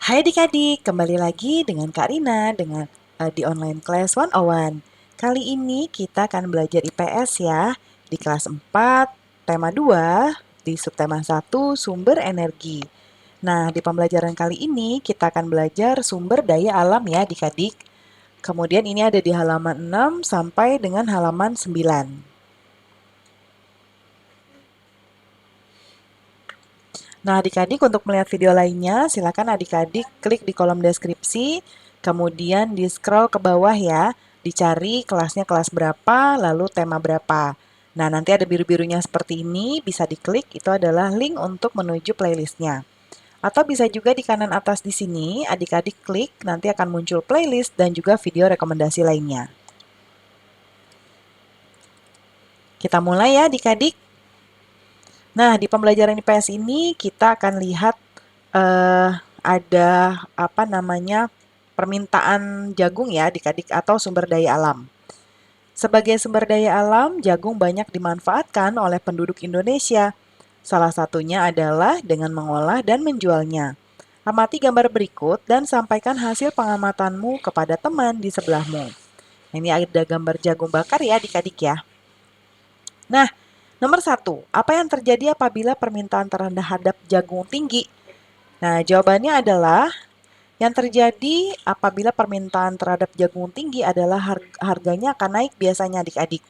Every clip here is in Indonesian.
Hai adik-adik, kembali lagi dengan Kak Rina di online class 101. Kali ini kita akan belajar IPS ya, di kelas 4, tema 2, di subtema 1, sumber energi. Nah, di pembelajaran kali ini kita akan belajar sumber daya alam ya adik-adik. Kemudian ini ada di halaman 6 sampai dengan halaman 9. Nah, adik-adik untuk melihat video lainnya, silakan adik-adik klik di kolom deskripsi, kemudian di scroll ke bawah ya, dicari kelasnya kelas berapa, lalu tema berapa. Nah, nanti ada biru-birunya seperti ini, bisa diklik, itu adalah link untuk menuju playlistnya. Atau bisa juga di kanan atas di sini, adik-adik klik, nanti akan muncul playlist dan juga video rekomendasi lainnya. Kita mulai ya adik-adik. Nah, di pembelajaran IPS ini kita akan lihat ada apa namanya permintaan jagung ya adik-adik atau sumber daya alam. Sebagai sumber daya alam, jagung banyak dimanfaatkan oleh penduduk Indonesia. Salah satunya adalah dengan mengolah dan menjualnya. Amati gambar berikut dan sampaikan hasil pengamatanmu kepada teman di sebelahmu. Ini ada gambar jagung bakar ya adik-adik ya. Nah, nomor 1, apa yang terjadi apabila permintaan terhadap jagung tinggi? Nah, jawabannya adalah yang terjadi apabila permintaan terhadap jagung tinggi adalah harganya akan naik biasanya adik-adik.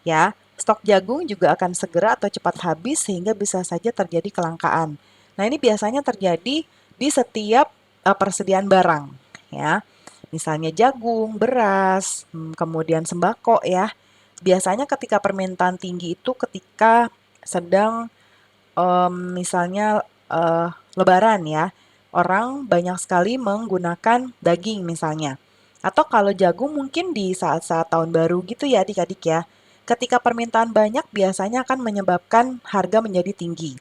Ya, stok jagung juga akan segera atau cepat habis sehingga bisa saja terjadi kelangkaan. Nah, ini biasanya terjadi di setiap persediaan barang, ya. Misalnya jagung, beras, kemudian sembako ya. Biasanya ketika permintaan tinggi itu ketika sedang misalnya lebaran ya, orang banyak sekali menggunakan daging misalnya. Atau kalau jagung mungkin di saat-saat tahun baru gitu ya adik-adik ya. Ketika permintaan banyak biasanya akan menyebabkan harga menjadi tinggi.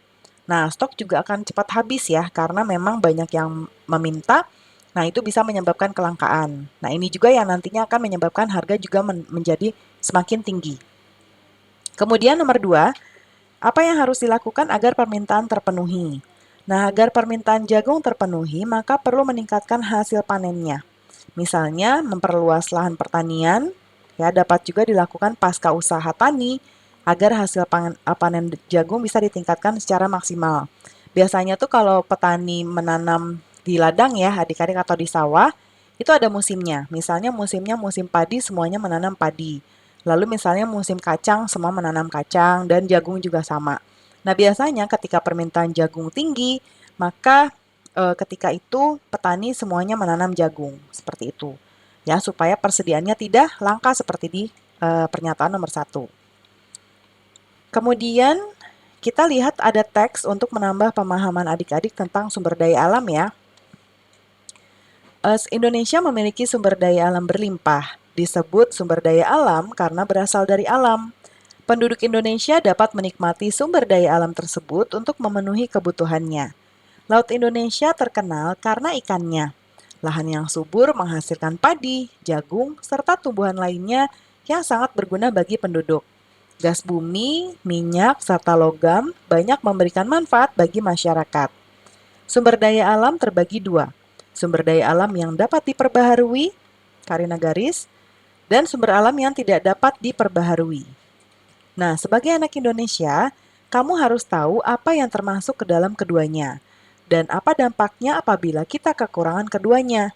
Nah, stok juga akan cepat habis ya karena memang banyak yang meminta. Nah, itu bisa menyebabkan kelangkaan. Nah, ini juga yang nantinya akan menyebabkan harga juga menjadi semakin tinggi. Kemudian nomor 2, apa yang harus dilakukan agar permintaan terpenuhi? Nah, agar permintaan jagung terpenuhi, maka perlu meningkatkan hasil panennya. Misalnya, memperluas lahan pertanian, ya dapat juga dilakukan pasca usaha tani agar hasil panen jagung bisa ditingkatkan secara maksimal. Biasanya tuh kalau petani menanam di ladang ya, adik-adik atau di sawah, itu ada musimnya. Misalnya musimnya musim padi, semuanya menanam padi. Lalu misalnya musim kacang, semua menanam kacang, dan jagung juga sama. Nah, biasanya ketika permintaan jagung tinggi, maka ketika itu petani semuanya menanam jagung, seperti itu. Ya, supaya persediaannya tidak langka seperti di pernyataan nomor 1. Kemudian kita lihat ada teks untuk menambah pemahaman adik-adik tentang sumber daya alam ya. Indonesia memiliki sumber daya alam berlimpah. Disebut sumber daya alam karena berasal dari alam. Penduduk Indonesia dapat menikmati sumber daya alam tersebut untuk memenuhi kebutuhannya. Laut Indonesia terkenal karena ikannya. Lahan yang subur menghasilkan padi, jagung, serta tumbuhan lainnya yang sangat berguna bagi penduduk. Gas bumi, minyak, serta logam banyak memberikan manfaat bagi masyarakat. Sumber daya alam terbagi dua. Sumber daya alam yang dapat diperbaharui, Karina garis, dan sumber alam yang tidak dapat diperbaharui. Nah, sebagai anak Indonesia, kamu harus tahu apa yang termasuk ke dalam keduanya dan apa dampaknya apabila kita kekurangan keduanya.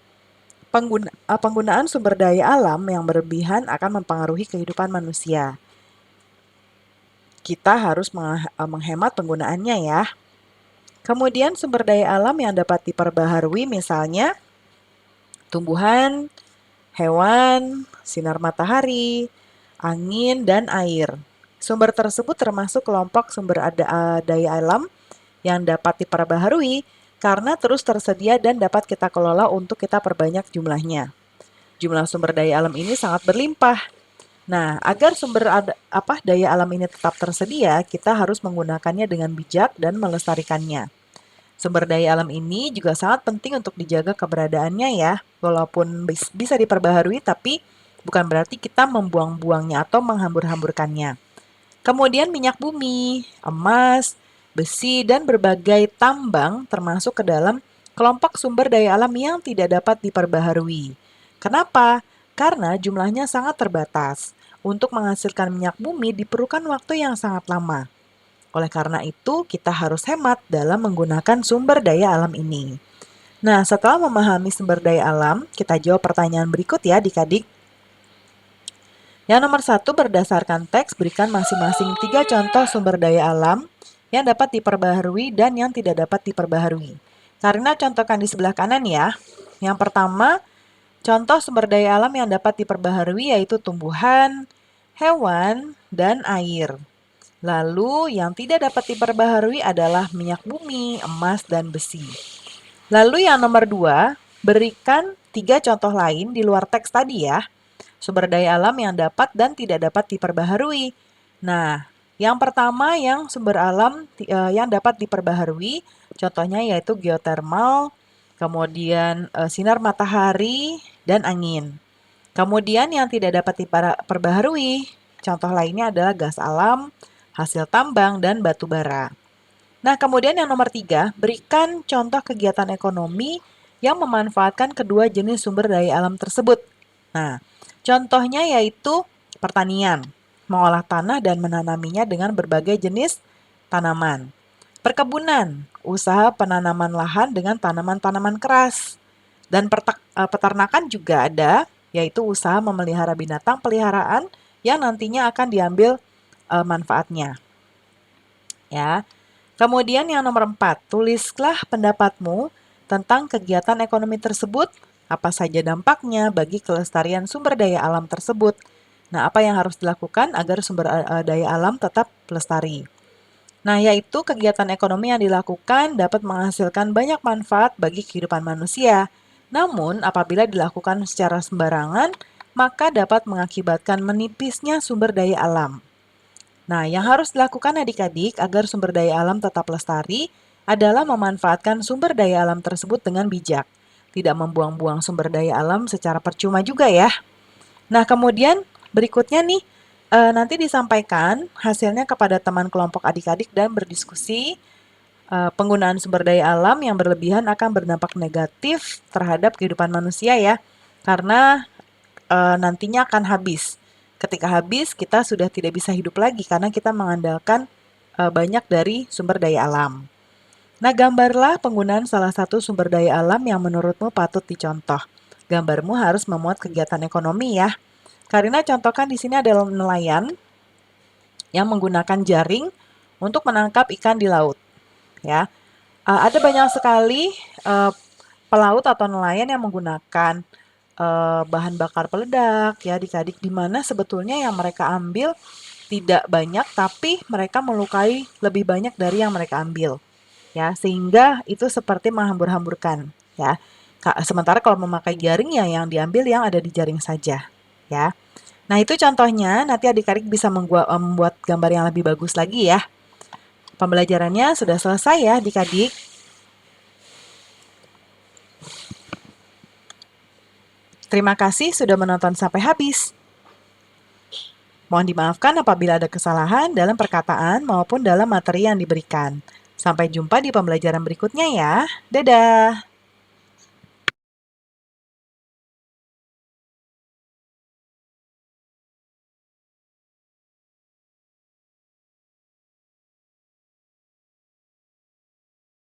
Penggunaan sumber daya alam yang berlebihan akan mempengaruhi kehidupan manusia. Kita harus menghemat penggunaannya ya. Kemudian sumber daya alam yang dapat diperbaharui misalnya tumbuhan, hewan, sinar matahari, angin, dan air. Sumber tersebut termasuk kelompok sumber daya alam yang dapat diperbaharui karena terus tersedia dan dapat kita kelola untuk kita perbanyak jumlahnya. Jumlah sumber daya alam ini sangat berlimpah. Nah, agar daya alam ini tetap tersedia, kita harus menggunakannya dengan bijak dan melestarikannya. Sumber daya alam ini juga sangat penting untuk dijaga keberadaannya ya. Walaupun bisa diperbaharui, tapi bukan berarti kita membuang-buangnya atau menghambur-hamburkannya. Kemudian minyak bumi, emas, besi, dan berbagai tambang termasuk ke dalam kelompok sumber daya alam yang tidak dapat diperbaharui. Kenapa? Karena jumlahnya sangat terbatas. Untuk menghasilkan minyak bumi diperlukan waktu yang sangat lama. Oleh karena itu, kita harus hemat dalam menggunakan sumber daya alam ini. Nah, setelah memahami sumber daya alam, kita jawab pertanyaan berikut ya adik-adik. Yang nomor 1, berdasarkan teks, berikan masing-masing 3 contoh sumber daya alam yang dapat diperbaharui dan yang tidak dapat diperbaharui. Karena contohkan di sebelah kanan ya. Yang pertama, contoh sumber daya alam yang dapat diperbaharui yaitu tumbuhan, hewan, dan air. Lalu yang tidak dapat diperbaharui adalah minyak bumi, emas, dan besi. Lalu yang nomor 2, berikan 3 contoh lain di luar teks tadi ya. Sumber daya alam yang dapat dan tidak dapat diperbaharui. Nah, yang pertama yang sumber alam yang dapat diperbaharui, contohnya yaitu geotermal, kemudian sinar matahari, dan angin. Kemudian yang tidak dapat diperbaharui, contoh lainnya adalah gas alam, hasil tambang, dan batu bara. Nah, kemudian yang nomor 3, berikan contoh kegiatan ekonomi yang memanfaatkan kedua jenis sumber daya alam tersebut. Nah, contohnya yaitu pertanian, mengolah tanah dan menanaminya dengan berbagai jenis tanaman. Perkebunan, usaha penanaman lahan dengan tanaman-tanaman keras. Dan peternakan juga ada, yaitu usaha memelihara binatang peliharaan yang nantinya akan diambil manfaatnya. Ya. Kemudian yang nomor 4, tulislah pendapatmu tentang kegiatan ekonomi tersebut, apa saja dampaknya bagi kelestarian sumber daya alam tersebut. Nah, apa yang harus dilakukan agar sumber daya alam tetap lestari? Nah, yaitu kegiatan ekonomi yang dilakukan dapat menghasilkan banyak manfaat bagi kehidupan manusia. Namun, apabila dilakukan secara sembarangan, maka dapat mengakibatkan menipisnya sumber daya alam. Nah, yang harus dilakukan adik-adik agar sumber daya alam tetap lestari adalah memanfaatkan sumber daya alam tersebut dengan bijak. Tidak membuang-buang sumber daya alam secara percuma juga ya. Nah, kemudian berikutnya nih, nanti disampaikan hasilnya kepada teman kelompok adik-adik dan berdiskusi. Penggunaan sumber daya alam yang berlebihan akan berdampak negatif terhadap kehidupan manusia ya. Karena nantinya akan habis. Ketika habis, kita sudah tidak bisa hidup lagi karena kita mengandalkan banyak dari sumber daya alam. Nah, gambarlah penggunaan salah satu sumber daya alam yang menurutmu patut dicontoh. Gambarmu harus memuat kegiatan ekonomi ya. Karina contohkan di sini adalah nelayan yang menggunakan jaring untuk menangkap ikan di laut. Ya, ada banyak sekali pelaut atau nelayan yang menggunakan bahan bakar peledak ya adik-adik, di mana sebetulnya yang mereka ambil tidak banyak tapi mereka melukai lebih banyak dari yang mereka ambil ya, sehingga itu seperti menghambur-hamburkan ya. Sementara kalau memakai jaring ya yang diambil yang ada di jaring saja ya. Nah, itu contohnya, nanti adik-adik bisa membuat gambar yang lebih bagus lagi ya. Pembelajarannya sudah selesai ya adik-adik. Terima kasih sudah menonton sampai habis. Mohon dimaafkan apabila ada kesalahan dalam perkataan maupun dalam materi yang diberikan. Sampai jumpa di pembelajaran berikutnya ya. Dadah!